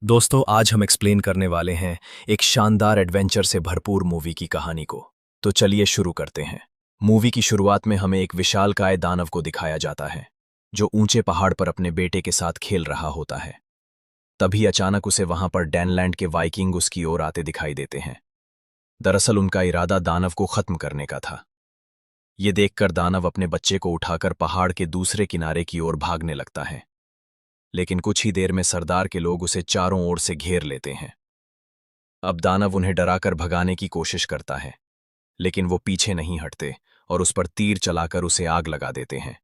दोस्तों, आज हम एक्सप्लेन करने वाले हैं एक शानदार एडवेंचर से भरपूर मूवी की कहानी को। तो चलिए शुरू करते हैं। मूवी की शुरुआत में हमें एक विशालकाय दानव को दिखाया जाता है जो ऊंचे पहाड़ पर अपने बेटे के साथ खेल रहा होता है। तभी अचानक उसे वहां पर डैनलैंड के वाइकिंग उसकी ओर आते दिखाई देते हैं। दरअसल उनका इरादा दानव को खत्म करने का था। ये देखकर दानव अपने बच्चे को उठाकर पहाड़ के दूसरे किनारे की ओर भागने लगता है। लेकिन कुछ ही देर में सरदार के लोग उसे चारों ओर से घेर लेते हैं। अब दानव उन्हें डराकर भगाने की कोशिश करता है, लेकिन वो पीछे नहीं हटते और उस पर तीर चलाकर उसे आग लगा देते हैं,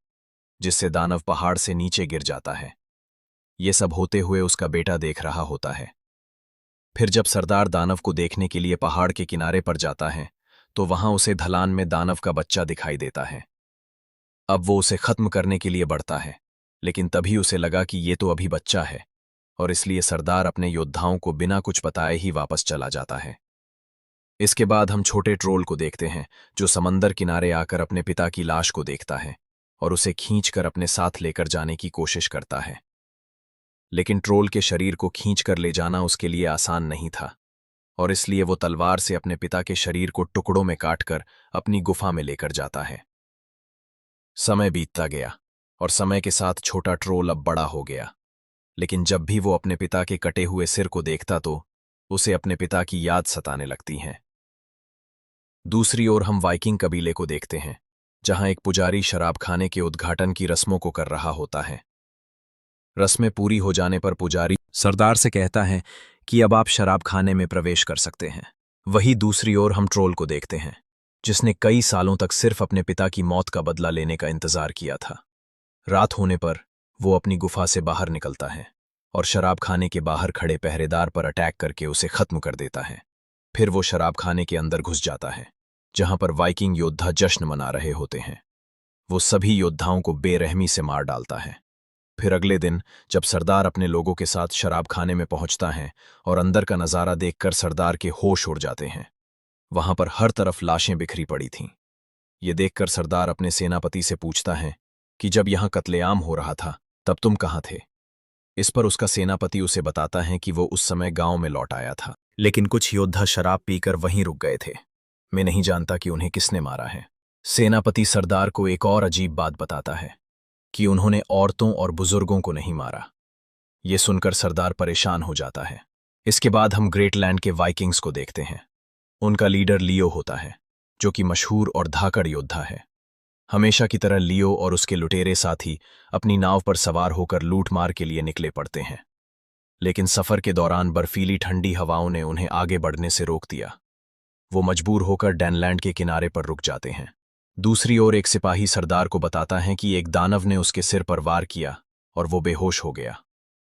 जिससे दानव पहाड़ से नीचे गिर जाता है। ये सब होते हुए उसका बेटा देख रहा होता है। फिर जब सरदार दानव को देखने के लिए पहाड़ के किनारे पर जाता है, तो वहां उसे ढलान में दानव का बच्चा दिखाई देता है। अब वो उसे खत्म करने के लिए बढ़ता है, लेकिन तभी उसे लगा कि ये तो अभी बच्चा है, और इसलिए सरदार अपने योद्धाओं को बिना कुछ बताए ही वापस चला जाता है। इसके बाद हम छोटे ट्रोल को देखते हैं, जो समंदर किनारे आकर अपने पिता की लाश को देखता है और उसे खींचकर अपने साथ लेकर जाने की कोशिश करता है। लेकिन ट्रोल के शरीर को खींचकर ले जाना उसके लिए आसान नहीं था, और इसलिए वो तलवार से अपने पिता के शरीर को टुकड़ों में काटकर अपनी गुफा में लेकर जाता है। समय बीतता गया और समय के साथ छोटा ट्रोल अब बड़ा हो गया, लेकिन जब भी वो अपने पिता के कटे हुए सिर को देखता तो उसे अपने पिता की याद सताने लगती है। दूसरी ओर हम वाइकिंग कबीले को देखते हैं, जहां एक पुजारी शराब खाने के उद्घाटन की रस्मों को कर रहा होता है। रस्में पूरी हो जाने पर पुजारी सरदार से कहता है कि अब आप शराब खाने में प्रवेश कर सकते हैं। वहीं दूसरी ओर हम ट्रोल को देखते हैं, जिसने कई सालों तक सिर्फ अपने पिता की मौत का बदला लेने का इंतजार किया था। रात होने पर वो अपनी गुफा से बाहर निकलता है और शराब खाने के बाहर खड़े पहरेदार पर अटैक करके उसे खत्म कर देता है। फिर वो शराब खाने के अंदर घुस जाता है, जहां पर वाइकिंग योद्धा जश्न मना रहे होते हैं। वो सभी योद्धाओं को बेरहमी से मार डालता है। फिर अगले दिन जब सरदार अपने लोगों के साथ शराब खाने में पहुंचता है और अंदर का नजारा देखकर सरदार के होश उड़ जाते हैं। वहां पर हर तरफ लाशें बिखरी पड़ी थीं। ये देखकर सरदार अपने सेनापति से पूछता है कि जब यहां कत्लेआम हो रहा था तब तुम कहाँ थे। इस पर उसका सेनापति उसे बताता है कि वो उस समय गांव में लौट आया था, लेकिन कुछ योद्धा शराब पीकर वहीं रुक गए थे। मैं नहीं जानता कि उन्हें किसने मारा है। सेनापति सरदार को एक और अजीब बात बताता है कि उन्होंने औरतों और बुजुर्गों को नहीं मारा। ये सुनकर सरदार परेशान हो जाता है। इसके बाद हम ग्रेटलैंड के वाइकिंग्स को देखते हैं। उनका लीडर लियो होता है, जो कि मशहूर और धाकड़ योद्धा है। हमेशा की तरह लियो और उसके लुटेरे साथी अपनी नाव पर सवार होकर लूटमार के लिए निकले पड़ते हैं, लेकिन सफर के दौरान बर्फीली ठंडी हवाओं ने उन्हें आगे बढ़ने से रोक दिया। वो मजबूर होकर डैनलैंड के किनारे पर रुक जाते हैं। दूसरी ओर एक सिपाही सरदार को बताता है कि एक दानव ने उसके सिर पर वार किया और वो बेहोश हो गया।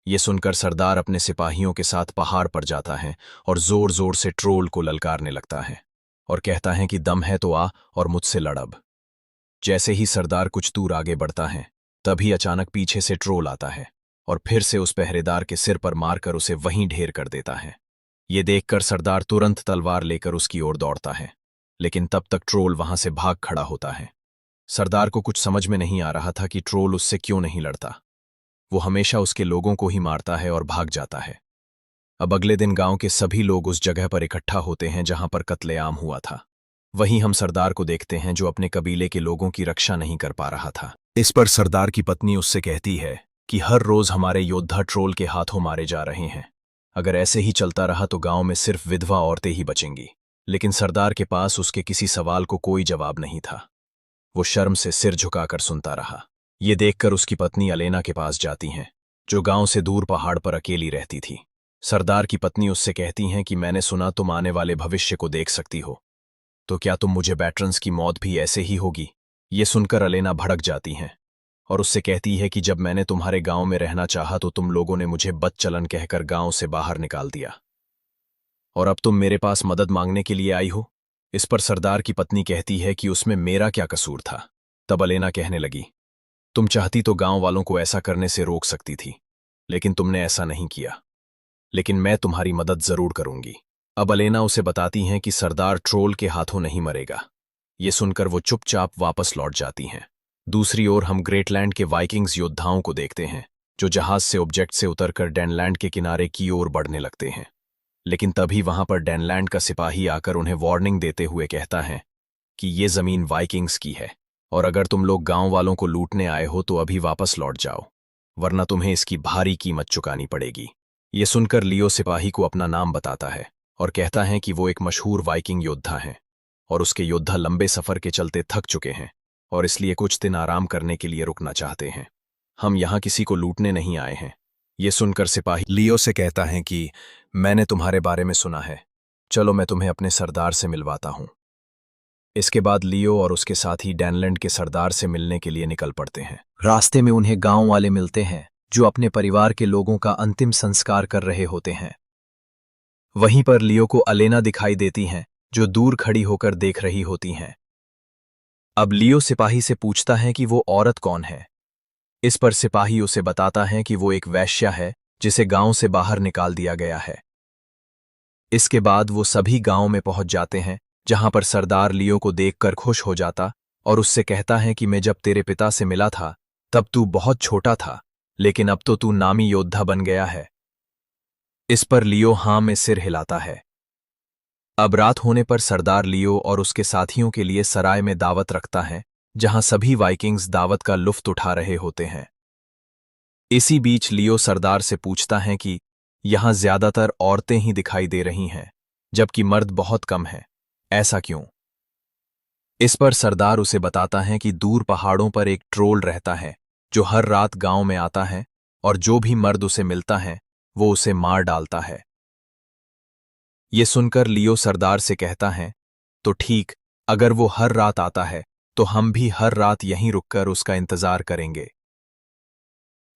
ये सुनकर सरदार अपने सिपाहियों के साथ पहाड़ पर जाता है और जोर जोर से ट्रोल को ललकारने लगता है और कहता है कि दम है तो आ और मुझसे लड़ब। जैसे ही सरदार कुछ दूर आगे बढ़ता है, तभी अचानक पीछे से ट्रोल आता है और फिर से उस पहरेदार के सिर पर मारकर उसे वहीं ढेर कर देता है। ये देखकर सरदार तुरंत तलवार लेकर उसकी ओर दौड़ता है, लेकिन तब तक ट्रोल वहां से भाग खड़ा होता है। सरदार को कुछ समझ में नहीं आ रहा था कि ट्रोल उससे क्यों नहीं लड़ता। वो हमेशा उसके लोगों को ही मारता है और भाग जाता है। अब अगले दिन गांव के सभी लोग उस जगह पर इकट्ठा होते हैं जहां पर कत्लेआम हुआ था। वहीं हम सरदार को देखते हैं, जो अपने कबीले के लोगों की रक्षा नहीं कर पा रहा था। इस पर सरदार की पत्नी उससे कहती है कि हर रोज हमारे योद्धा ट्रोल के हाथों मारे जा रहे हैं। अगर ऐसे ही चलता रहा तो गांव में सिर्फ विधवा औरतें ही बचेंगी। लेकिन सरदार के पास उसके किसी सवाल को कोई जवाब नहीं था। वो शर्म से सिर झुकाकर सुनता रहा। ये देखकर उसकी पत्नी अलेना के पास जाती हैं, जो गांव से दूर पहाड़ पर अकेली रहती थी। सरदार की पत्नी उससे कहती हैं कि मैंने सुना तुम आने वाले भविष्य को देख सकती हो, तो क्या तुम मुझे बैटरन्स की मौत भी ऐसे ही होगी। ये सुनकर अलेना भड़क जाती हैं और उससे कहती है कि जब मैंने तुम्हारे गांव में रहना चाहा तो तुम लोगों ने मुझे बदचलन कहकर गांव से बाहर निकाल दिया, और अब तुम मेरे पास मदद मांगने के लिए आई हो। इस पर सरदार की पत्नी कहती है कि उसमें मेरा क्या कसूर था। तब अलेना कहने लगी, तुम चाहती तो गांव वालों को ऐसा करने से रोक सकती थी, लेकिन तुमने ऐसा नहीं किया। लेकिन मैं तुम्हारी मदद जरूर करूंगी। अब अलेना उसे बताती हैं कि सरदार ट्रोल के हाथों नहीं मरेगा। ये सुनकर वो चुपचाप वापस लौट जाती हैं। दूसरी ओर हम ग्रेटलैंड के वाइकिंग्स योद्धाओं को देखते हैं, जो जहाज से ऑब्जेक्ट से उतरकर डेनलैंड के किनारे की ओर बढ़ने लगते हैं। लेकिन तभी वहां पर डेनलैंड का सिपाही आकर उन्हें वार्निंग देते हुए कहता है कि ये जमीन वाइकिंग्स की है और अगर तुम लोग गांव वालों को लूटने आए हो तो अभी वापस लौट जाओ, वरना तुम्हें इसकी भारी कीमत चुकानी पड़ेगी। ये सुनकर लियो सिपाही को अपना नाम बताता है और कहता है कि वो एक मशहूर वाइकिंग योद्धा हैं और उसके योद्धा लंबे सफर के चलते थक चुके हैं और इसलिए कुछ दिन आराम करने के लिए रुकना चाहते हैं। हम यहां किसी को लूटने नहीं आए हैं। ये सुनकर सिपाही लियो से कहता है कि मैंने तुम्हारे बारे में सुना है, चलो मैं तुम्हें अपने सरदार से मिलवाता हूं। इसके बाद लियो और उसके साथी डेनलैंड के सरदार से मिलने के लिए निकल पड़ते हैं। रास्ते में उन्हें गांव वाले मिलते हैं जो अपने परिवार के लोगों का अंतिम संस्कार कर रहे होते हैं। वहीं पर लियो को अलेना दिखाई देती हैं जो दूर खड़ी होकर देख रही होती हैं। अब लियो सिपाही से पूछता है कि वो औरत कौन है। इस पर सिपाही उसे बताता है कि वो एक वेश्या है जिसे गांव से बाहर निकाल दिया गया है। इसके बाद वो सभी गांव में पहुंच जाते हैं जहां पर सरदार लियो को देखकर खुश हो जाता और उससे कहता है कि मैं जब तेरे पिता से मिला था तब तू बहुत छोटा था, लेकिन अब तो तू नामी योद्धा बन गया है। इस पर लियो हां में सिर हिलाता है। अब रात होने पर सरदार लियो और उसके साथियों के लिए सराय में दावत रखता है जहां सभी वाइकिंग्स दावत का लुफ्त उठा रहे होते हैं। इसी बीच लियो सरदार से पूछता है कि यहां ज्यादातर औरतें ही दिखाई दे रही हैं जबकि मर्द बहुत कम हैं, ऐसा क्यों? इस पर सरदार उसे बताता है कि दूर पहाड़ों पर एक ट्रोल रहता है जो हर रात गांव में आता है और जो भी मर्द उसे मिलता है वो उसे मार डालता है। ये सुनकर लियो सरदार से कहता है, तो ठीक, अगर वो हर रात आता है तो हम भी हर रात यहीं रुककर उसका इंतजार करेंगे।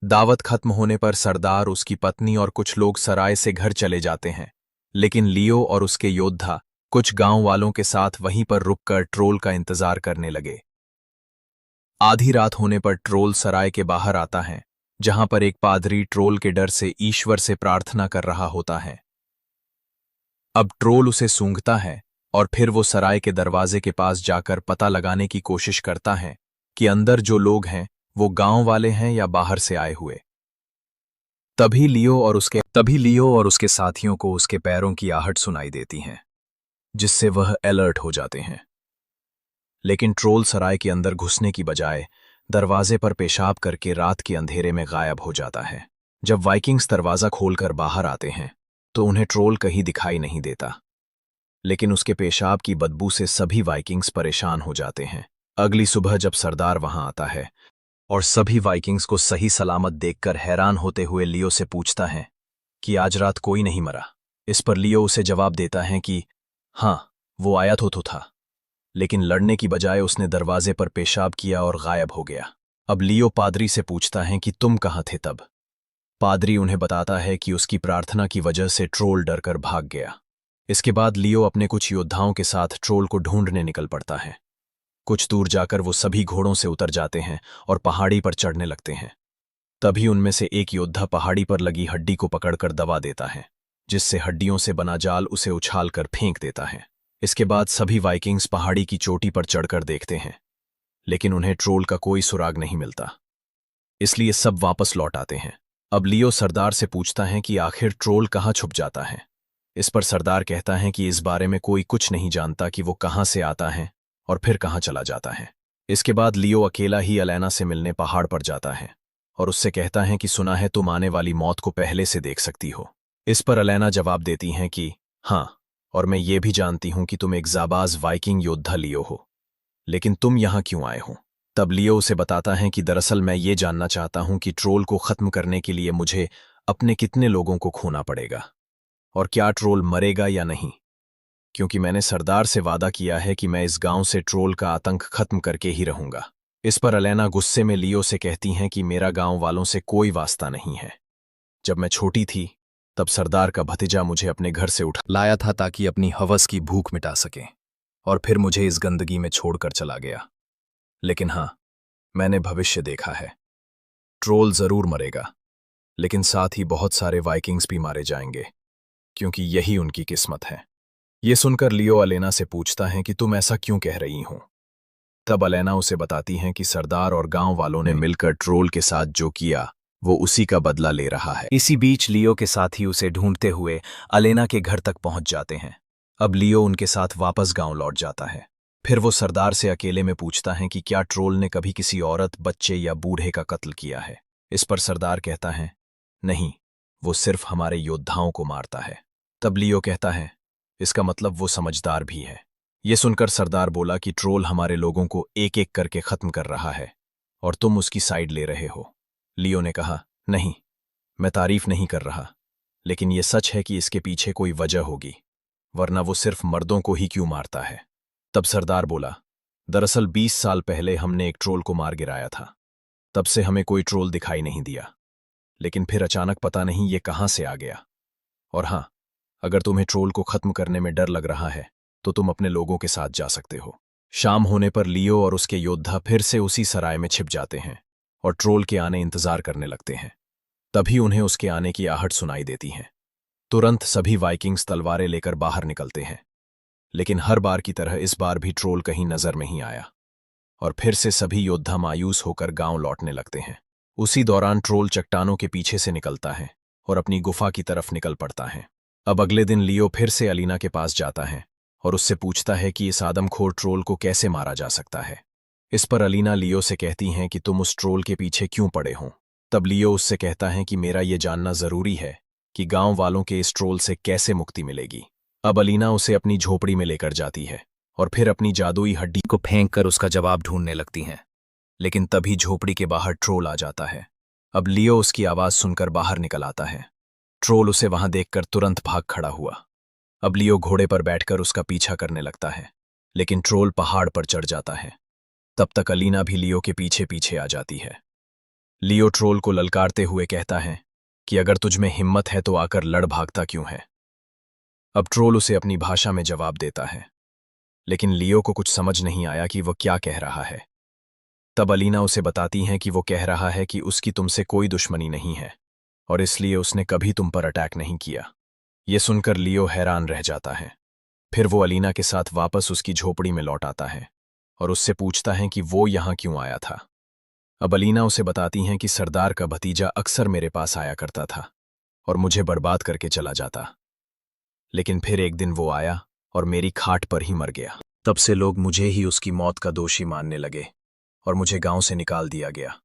दावत खत्म होने पर सरदार, उसकी पत्नी और कुछ लोग सराय से घर चले जाते हैं, लेकिन लियो और उसके योद्धा कुछ गांव वालों के साथ वहीं पर रुककर ट्रोल का इंतजार करने लगे। आधी रात होने पर ट्रोल सराय के बाहर आता है जहां पर एक पादरी ट्रोल के डर से ईश्वर से प्रार्थना कर रहा होता है। अब ट्रोल उसे सूंघता है और फिर वो सराय के दरवाजे के पास जाकर पता लगाने की कोशिश करता है कि अंदर जो लोग हैं वो गांव वाले हैं या बाहर से आए हुए। तभी लियो और उसके साथियों को उसके पैरों की आहट सुनाई देती हैं, जिससे वह अलर्ट हो जाते हैं। लेकिन ट्रोल सराय के अंदर घुसने की बजाय दरवाजे पर पेशाब करके रात के अंधेरे में गायब हो जाता है। जब वाइकिंग्स दरवाजा खोलकर बाहर आते हैं तो उन्हें ट्रोल कहीं दिखाई नहीं देता, लेकिन उसके पेशाब की बदबू से सभी वाइकिंग्स परेशान हो जाते हैं। अगली सुबह जब सरदार वहां आता है और सभी वाइकिंग्स को सही सलामत देखकर हैरान होते हुए लियो से पूछता है कि आज रात कोई नहीं मरा। इस पर लियो उसे जवाब देता है कि हाँ, वो आया तो था, लेकिन लड़ने की बजाय उसने दरवाजे पर पेशाब किया और गायब हो गया। अब लियो पादरी से पूछता है कि तुम कहाँ थे तब? पादरी उन्हें बताता है कि उसकी प्रार्थना की वजह से ट्रोल डरकर भाग गया। इसके बाद लियो अपने कुछ योद्धाओं के साथ ट्रोल को ढूंढने निकल पड़ता है। कुछ दूर जाकर वो सभी घोड़ों से उतर जाते हैं और पहाड़ी पर चढ़ने लगते हैं। तभी उनमें से एक योद्धा पहाड़ी पर लगी हड्डी को पकड़कर दबा देता है, जिससे हड्डियों से बना जाल उसे उछालकर फेंक देता है। इसके बाद सभी वाइकिंग्स पहाड़ी की चोटी पर चढ़कर देखते हैं, लेकिन उन्हें ट्रोल का कोई सुराग नहीं मिलता, इसलिए सब वापस लौट आते हैं। अब लियो सरदार से पूछता है कि आखिर ट्रोल कहाँ छुप जाता है। इस पर सरदार कहता है कि इस बारे में कोई कुछ नहीं जानता कि वो कहाँ से आता है और फिर कहाँ चला जाता है। इसके बाद लियो अकेला ही अलेना से मिलने पहाड़ पर जाता है और उससे कहता है कि सुना है तुम आने वाली मौत को पहले से देख सकती हो। इस पर अलेना जवाब देती हैं कि हाँ, और मैं ये भी जानती हूं कि तुम एक जाबाज वाइकिंग योद्धा लियो हो, लेकिन तुम यहां क्यों आए हो? तब लियो उसे बताता है कि दरअसल मैं ये जानना चाहता हूं कि ट्रोल को खत्म करने के लिए मुझे अपने कितने लोगों को खोना पड़ेगा और क्या ट्रोल मरेगा या नहीं, क्योंकि मैंने सरदार से वादा किया है कि मैं इस गांव से ट्रोल का आतंक खत्म करके ही रहूंगा। इस पर अलेना गुस्से में लियो से कहती हैं कि मेरा गांव वालों से कोई वास्ता नहीं है। जब मैं छोटी थी तब सरदार का भतीजा मुझे अपने घर से उठा लाया था ताकि अपनी हवस की भूख मिटा सके, और फिर मुझे इस गंदगी में छोड़कर चला गया। लेकिन हाँ, मैंने भविष्य देखा है, ट्रोल जरूर मरेगा, लेकिन साथ ही बहुत सारे वाइकिंग्स भी मारे जाएंगे, क्योंकि यही उनकी किस्मत है। ये सुनकर लियो अलेना से पूछता है कि तुम ऐसा क्यों कह रही हो? तब अलेना उसे बताती हैं कि सरदार और गांव वालों ने मिलकर ट्रोल के साथ जो किया वो उसी का बदला ले रहा है। इसी बीच लियो के साथी उसे ढूंढते हुए अलेना के घर तक पहुंच जाते हैं। अब लियो उनके साथ वापस गांव लौट जाता है। फिर वो सरदार से अकेले में पूछता है कि क्या ट्रोल ने कभी किसी औरत, बच्चे या बूढ़े का कत्ल किया है। इस पर सरदार कहता है, नहीं, वो सिर्फ हमारे योद्धाओं को मारता है। तब लियो कहता है, इसका मतलब वो समझदार भी है। ये सुनकर सरदार बोला कि ट्रोल हमारे लोगों को एक एक करके खत्म कर रहा है और तुम उसकी साइड ले रहे हो। लियो ने कहा, नहीं, मैं तारीफ नहीं कर रहा, लेकिन ये सच है कि इसके पीछे कोई वजह होगी, वरना वो सिर्फ मर्दों को ही क्यों मारता है। तब सरदार बोला, दरअसल 20 साल पहले हमने एक ट्रोल को मार गिराया था। तब से हमें कोई ट्रोल दिखाई नहीं दिया, लेकिन फिर अचानक पता नहीं ये कहां से आ गया। और हां, अगर तुम्हें ट्रोल को खत्म करने में डर लग रहा है तो तुम अपने लोगों के साथ जा सकते हो। शाम होने पर लियो और उसके योद्धा फिर से उसी सराय में छिप जाते हैं और ट्रोल के आने इंतजार करने लगते हैं। तभी उन्हें उसके आने की आहट सुनाई देती है। तुरंत सभी वाइकिंग्स तलवारें लेकर बाहर निकलते हैं, लेकिन हर बार की तरह इस बार भी ट्रोल कहीं नजर नहीं आया और फिर से सभी योद्धा मायूस होकर गांव लौटने लगते हैं। उसी दौरान ट्रोल चट्टानों के पीछे से निकलता है और अपनी गुफा की तरफ निकल पड़ता है। अब अगले दिन लियो फिर से अलीना के पास जाता है और उससे पूछता है कि इस आदमखोर ट्रोल को कैसे मारा जा सकता है। इस पर अलीना लियो से कहती हैं कि तुम उस ट्रोल के पीछे क्यों पड़े हो। तब लियो उससे कहता है कि मेरा ये जानना जरूरी है कि गांव वालों के इस ट्रोल से कैसे मुक्ति मिलेगी। अब अलीना उसे अपनी झोपड़ी में लेकर जाती है और फिर अपनी जादुई हड्डी को फेंक कर उसका जवाब ढूंढने लगती हैं। लेकिन तभी झोपड़ी के बाहर ट्रोल आ जाता है। अब लियो उसकी आवाज सुनकर बाहर निकल आता है। ट्रोल उसे वहां देखकर तुरंत भाग खड़ा हुआ। अब लियो घोड़े पर बैठकर उसका पीछा करने लगता है, लेकिन ट्रोल पहाड़ पर चढ़ जाता है। तब तक अलीना भी लियो के पीछे पीछे आ जाती है। लियो ट्रोल को ललकारते हुए कहता है कि अगर तुझमें हिम्मत है तो आकर लड़, भागता क्यों है। अब ट्रोल उसे अपनी भाषा में जवाब देता है, लेकिन लियो को कुछ समझ नहीं आया कि वह क्या कह रहा है। तब अलीना उसे बताती हैं कि वो कह रहा है कि उसकी तुमसे कोई दुश्मनी नहीं है और इसलिए उसने कभी तुम पर अटैक नहीं किया। ये सुनकर लियो हैरान रह जाता है। फिर वो अलीना के साथ वापस उसकी झोपड़ी में लौट आता है और उससे पूछता है कि वो यहां क्यों आया था। अब अलीना उसे बताती हैं कि सरदार का भतीजा अक्सर मेरे पास आया करता था और मुझे बर्बाद करके चला जाता, लेकिन फिर एक दिन वो आया और मेरी खाट पर ही मर गया। तब से लोग मुझे ही उसकी मौत का दोषी मानने लगे और मुझे गांव से निकाल दिया गया।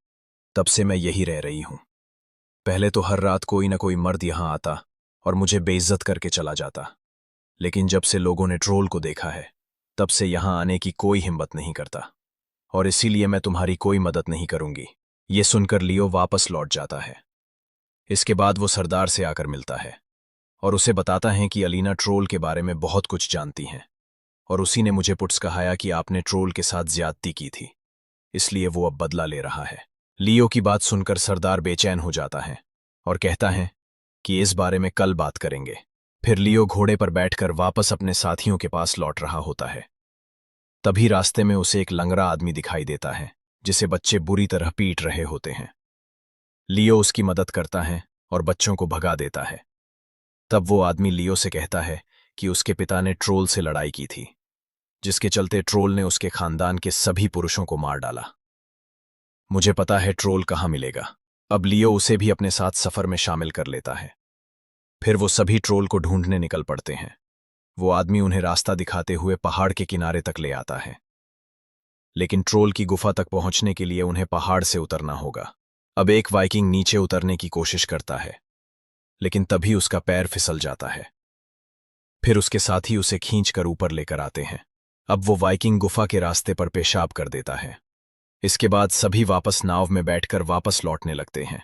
तब से मैं यही रह रही हूं। पहले तो हर रात कोई न कोई मर्द यहां आता और मुझे बेइज्जत करके चला जाता, लेकिन जब से लोगों ने ट्रोल को देखा है तब से यहां आने की कोई हिम्मत नहीं करता और इसीलिए मैं तुम्हारी कोई मदद नहीं करूंगी। ये सुनकर लियो वापस लौट जाता है। इसके बाद वो सरदार से आकर मिलता है और उसे बताता है कि अलीना ट्रोल के बारे में बहुत कुछ जानती हैं और उसी ने मुझे पुट्स कहाया कि आपने ट्रोल के साथ ज्यादती की थी, इसलिए वो अब बदला ले रहा है। लियो की बात सुनकर सरदार बेचैन हो जाता है और कहता है कि इस बारे में कल बात करेंगे। फिर लियो घोड़े पर बैठकर वापस अपने साथियों के पास लौट रहा होता है। तभी रास्ते में उसे एक लंगड़ा आदमी दिखाई देता है जिसे बच्चे बुरी तरह पीट रहे होते हैं। लियो उसकी मदद करता है और बच्चों को भगा देता है। तब वो आदमी लियो से कहता है कि उसके पिता ने ट्रोल से लड़ाई की थी, जिसके चलते ट्रोल ने उसके खानदान के सभी पुरुषों को मार डाला। मुझे पता है ट्रोल कहाँ मिलेगा। अब लियो उसे भी अपने साथ सफर में शामिल कर लेता है। फिर वो सभी ट्रोल को ढूंढने निकल पड़ते हैं। वो आदमी उन्हें रास्ता दिखाते हुए पहाड़ के किनारे तक ले आता है, लेकिन ट्रोल की गुफा तक पहुंचने के लिए उन्हें पहाड़ से उतरना होगा। अब एक वाइकिंग नीचे उतरने की कोशिश करता है, लेकिन तभी उसका पैर फिसल जाता है। फिर उसके साथी उसे खींचकर ऊपर लेकर आते हैं। अब वो वाइकिंग गुफा के रास्ते पर पेशाब कर देता है। इसके बाद सभी वापस नाव में बैठकर वापस लौटने लगते हैं।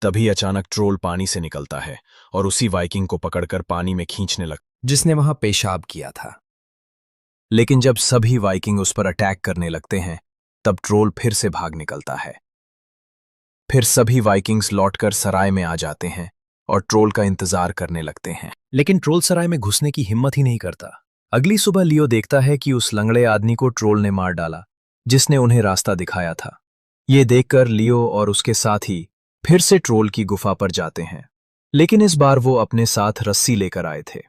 तभी अचानक ट्रोल पानी से निकलता है और उसी वाइकिंग को पकड़कर पानी में खींचने लगता है जिसने वहां पेशाब किया था। लेकिन जब सभी वाइकिंग उस पर अटैक करने लगते हैं तब ट्रोल फिर से भाग निकलता है। फिर सभी वाइकिंग्स लौटकर सराय में आ जाते हैं और ट्रोल का इंतजार करने लगते हैं, लेकिन ट्रोल सराय में घुसने की हिम्मत ही नहीं करता। अगली सुबह लियो देखता है कि उस लंगड़े आदमी को ट्रोल ने मार डाला जिसने उन्हें रास्ता दिखाया था। ये देखकर लियो और उसके साथी फिर से ट्रोल की गुफा पर जाते हैं, लेकिन इस बार वो अपने साथ रस्सी लेकर आए थे।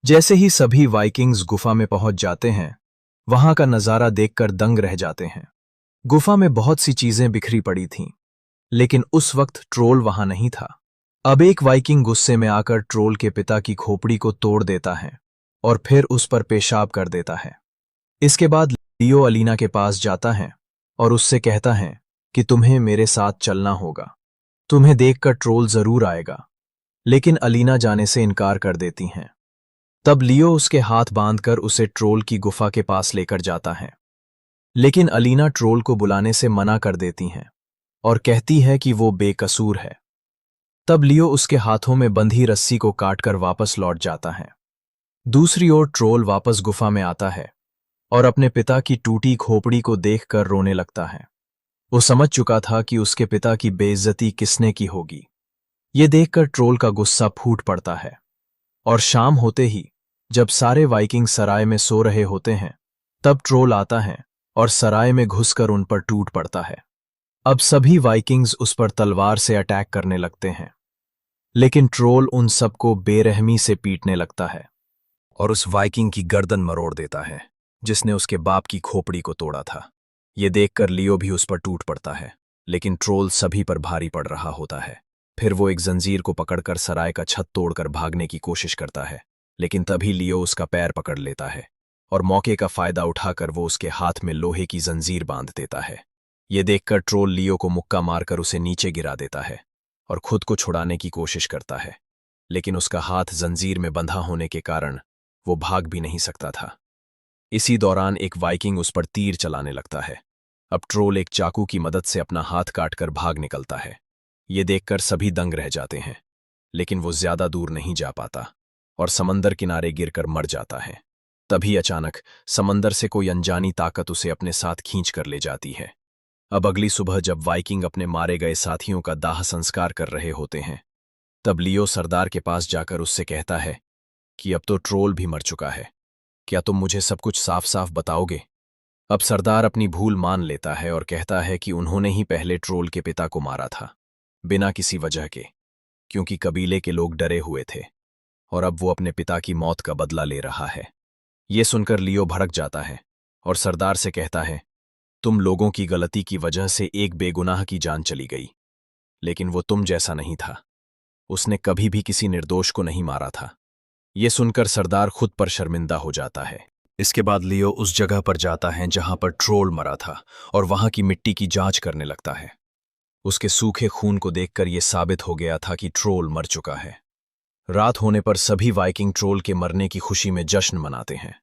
जैसे ही सभी वाइकिंग्स गुफा में पहुंच जाते हैं, वहां का नजारा देखकर दंग रह जाते हैं। गुफा में बहुत सी चीजें बिखरी पड़ी थीं, लेकिन उस वक्त ट्रोल वहां नहीं था। अब एक वाइकिंग गुस्से में आकर ट्रोल के पिता की खोपड़ी को तोड़ देता है और फिर उस पर पेशाब कर देता है। इसके बाद लियो अलीना के पास जाता है और उससे कहता है कि तुम्हें मेरे साथ चलना होगा, तुम्हें देखकर ट्रोल जरूर आएगा। लेकिन अलीना जाने से इनकार कर देती हैं। तब लियो उसके हाथ बांधकर उसे ट्रोल की गुफा के पास लेकर जाता है। लेकिन अलीना ट्रोल को बुलाने से मना कर देती हैं और कहती है कि वो बेकसूर है। तब लियो उसके हाथों में बंधी रस्सी को काटकर वापस लौट जाता है। दूसरी ओर ट्रोल वापस गुफा में आता है और अपने पिता की टूटी खोपड़ी को देखकर रोने लगता है। वो समझ चुका था कि उसके पिता की बेइज्जती किसने की होगी। ये देखकर ट्रोल का गुस्सा फूट पड़ता है और शाम होते ही जब सारे वाइकिंग सराय में सो रहे होते हैं, तब ट्रोल आता है और सराय में घुसकर उन पर टूट पड़ता है। अब सभी वाइकिंग्स उस पर तलवार से अटैक करने लगते हैं, लेकिन ट्रोल उन सबको बेरहमी से पीटने लगता है और उस वाइकिंग की गर्दन मरोड़ देता है जिसने उसके बाप की खोपड़ी को तोड़ा था। ये देखकर लियो भी उस पर टूट पड़ता है, लेकिन ट्रोल सभी पर भारी पड़ रहा होता है। फिर वो एक जंजीर को पकड़कर सराय का छत तोड़कर भागने की कोशिश करता है, लेकिन तभी लियो उसका पैर पकड़ लेता है और मौके का फायदा उठाकर वो उसके हाथ में लोहे की जंजीर बांध देता है। ये देखकर ट्रोल लियो को मुक्का मारकर उसे नीचे गिरा देता है और खुद को छुड़ाने की कोशिश करता है, लेकिन उसका हाथ जंजीर में बंधा होने के कारण वो भाग भी नहीं सकता था। इसी दौरान एक वाइकिंग उस पर तीर चलाने लगता है। अब ट्रोल एक चाकू की मदद से अपना हाथ काटकर भाग निकलता है। ये देखकर सभी दंग रह जाते हैं, लेकिन वो ज्यादा दूर नहीं जा पाता और समंदर किनारे गिरकर मर जाता है। तभी अचानक समंदर से कोई अनजानी ताकत उसे अपने साथ खींच कर ले जाती है। अब अगली सुबह जब वाइकिंग अपने मारे गए साथियों का दाह संस्कार कर रहे होते हैं, तब लियो सरदार के पास जाकर उससे कहता है कि अब तो ट्रोल भी मर चुका है, क्या तुम मुझे सब कुछ साफ साफ बताओगे? अब सरदार अपनी भूल मान लेता है और कहता है कि उन्होंने ही पहले ट्रोल के पिता को मारा था, बिना किसी वजह के, क्योंकि कबीले के लोग डरे हुए थे और अब वो अपने पिता की मौत का बदला ले रहा है। ये सुनकर लियो भड़क जाता है और सरदार से कहता है, तुम लोगों की गलती की वजह से एक बेगुनाह की जान चली गई, लेकिन वो तुम जैसा नहीं था। उसने कभी भी किसी निर्दोष को नहीं मारा था। ये सुनकर सरदार खुद पर शर्मिंदा हो जाता है। इसके बाद लियो उस जगह पर जाता है जहां पर ट्रोल मरा था और वहां की मिट्टी की जांच करने लगता है। उसके सूखे खून को देखकर यह साबित हो गया था कि ट्रोल मर चुका है। रात होने पर सभी वाइकिंग ट्रोल के मरने की खुशी में जश्न मनाते हैं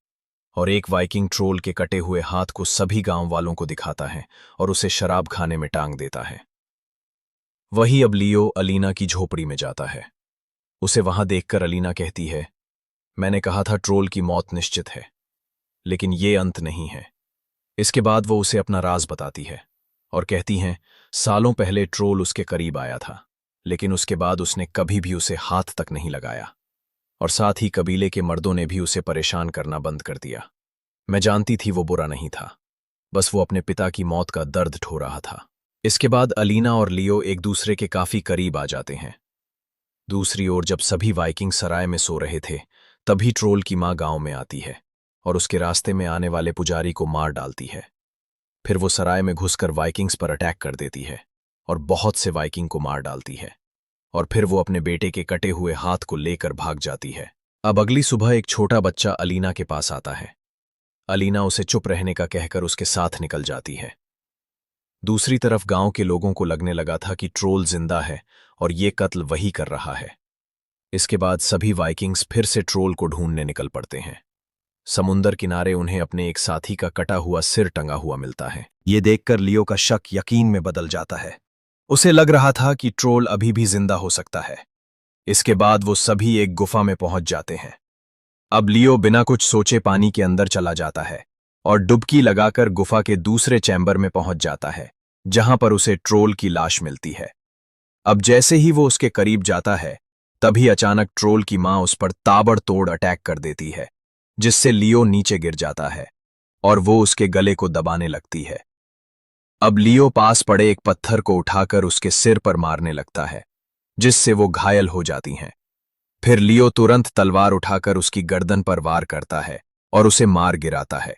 और एक वाइकिंग ट्रोल के कटे हुए हाथ को सभी गांव वालों को दिखाता है और उसे शराब खाने में टांग देता है। वही अब लियो अलीना की झोपड़ी में जाता है। उसे वहां देखकर अलीना कहती है, मैंने कहा था ट्रोल की मौत निश्चित है, लेकिन ये अंत नहीं है। इसके बाद वो उसे अपना राज बताती है और कहती हैं, सालों पहले ट्रोल उसके करीब आया था, लेकिन उसके बाद उसने कभी भी उसे हाथ तक नहीं लगाया और साथ ही कबीले के मर्दों ने भी उसे परेशान करना बंद कर दिया। मैं जानती थी वो बुरा नहीं था, बस वो अपने पिता की मौत का दर्द ढो रहा था। इसके बाद अलीना और लियो एक दूसरे के काफी करीब आ जाते हैं। दूसरी ओर जब सभी वाइकिंग सराय में सो रहे थे, तभी ट्रोल की मां गांव में आती है और उसके रास्ते में आने वाले पुजारी को मार डालती है। फिर वो सराय में घुसकर वाइकिंग्स पर अटैक कर देती है और बहुत से वाइकिंग को मार डालती है और फिर वो अपने बेटे के कटे हुए हाथ को लेकर भाग जाती है। अब अगली सुबह एक छोटा बच्चा अलीना के पास आता है। अलीना उसे चुप रहने का कहकर उसके साथ निकल जाती है। दूसरी तरफ गांव के लोगों को लगने लगा था कि ट्रोल जिंदा है और ये कत्ल वही कर रहा है। इसके बाद सभी वाइकिंग्स फिर से ट्रोल को ढूंढने निकल पड़ते हैं। समुंदर किनारे उन्हें अपने एक साथी का कटा हुआ सिर टंगा हुआ मिलता है। ये देखकर लियो का शक यकीन में बदल जाता है। उसे लग रहा था कि ट्रोल अभी भी जिंदा हो सकता है। इसके बाद वो सभी एक गुफा में पहुंच जाते हैं। अब लियो बिना कुछ सोचे पानी के अंदर चला जाता है और डुबकी लगाकर गुफा के दूसरे चैम्बर में पहुंच जाता है, जहां पर उसे ट्रोल की लाश मिलती है। अब जैसे ही वो उसके करीब जाता है, तभी अचानक ट्रोल की मां उस पर ताबड़तोड़ अटैक कर देती है, जिससे लियो नीचे गिर जाता है और वो उसके गले को दबाने लगती है। अब लियो पास पड़े एक पत्थर को उठाकर उसके सिर पर मारने लगता है, जिससे वो घायल हो जाती हैं। फिर लियो तुरंत तलवार उठाकर उसकी गर्दन पर वार करता है और उसे मार गिराता है।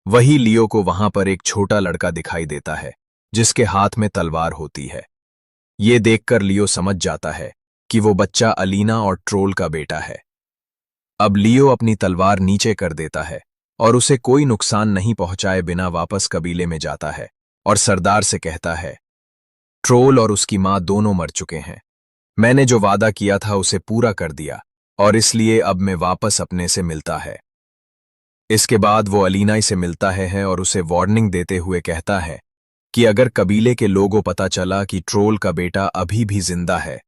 वही लियो को वहां पर एक छोटा लड़का दिखाई देता है, जिसके हाथ में तलवार होती है। ये देखकर लियो समझ जाता है कि वो बच्चा अलीना और ट्रोल का बेटा है। अब लियो अपनी तलवार नीचे कर देता है और उसे कोई नुकसान नहीं पहुंचाए बिना वापस कबीले में जाता है और सरदार से कहता है, ट्रोल और उसकी मां दोनों मर चुके हैं। मैंने जो वादा किया था उसे पूरा कर दिया और इसलिए अब मैं वापस अपने से मिलता है। इसके बाद वो अलीना से मिलता है और उसे वार्निंग देते हुए कहता है कि अगर कबीले के लोगों पता चला कि ट्रोल का बेटा अभी भी जिंदा है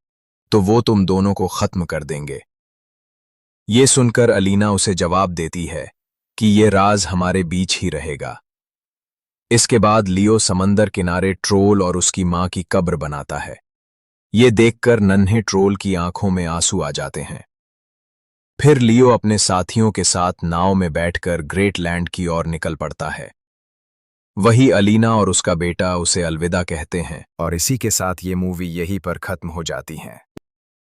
तो वो तुम दोनों को खत्म कर देंगे। ये सुनकर अलीना उसे जवाब देती है कि ये राज हमारे बीच ही रहेगा। इसके बाद लियो समंदर किनारे ट्रोल और उसकी मां की कब्र बनाता है। ये देखकर नन्हे ट्रोल की आंखों में आंसू आ जाते हैं। फिर लियो अपने साथियों के साथ नाव में बैठकर ग्रेट लैंड की ओर निकल पड़ता है। वही अलीना और उसका बेटा उसे अलविदा कहते हैं और इसी के साथ ये मूवी यहीं पर खत्म हो जाती है।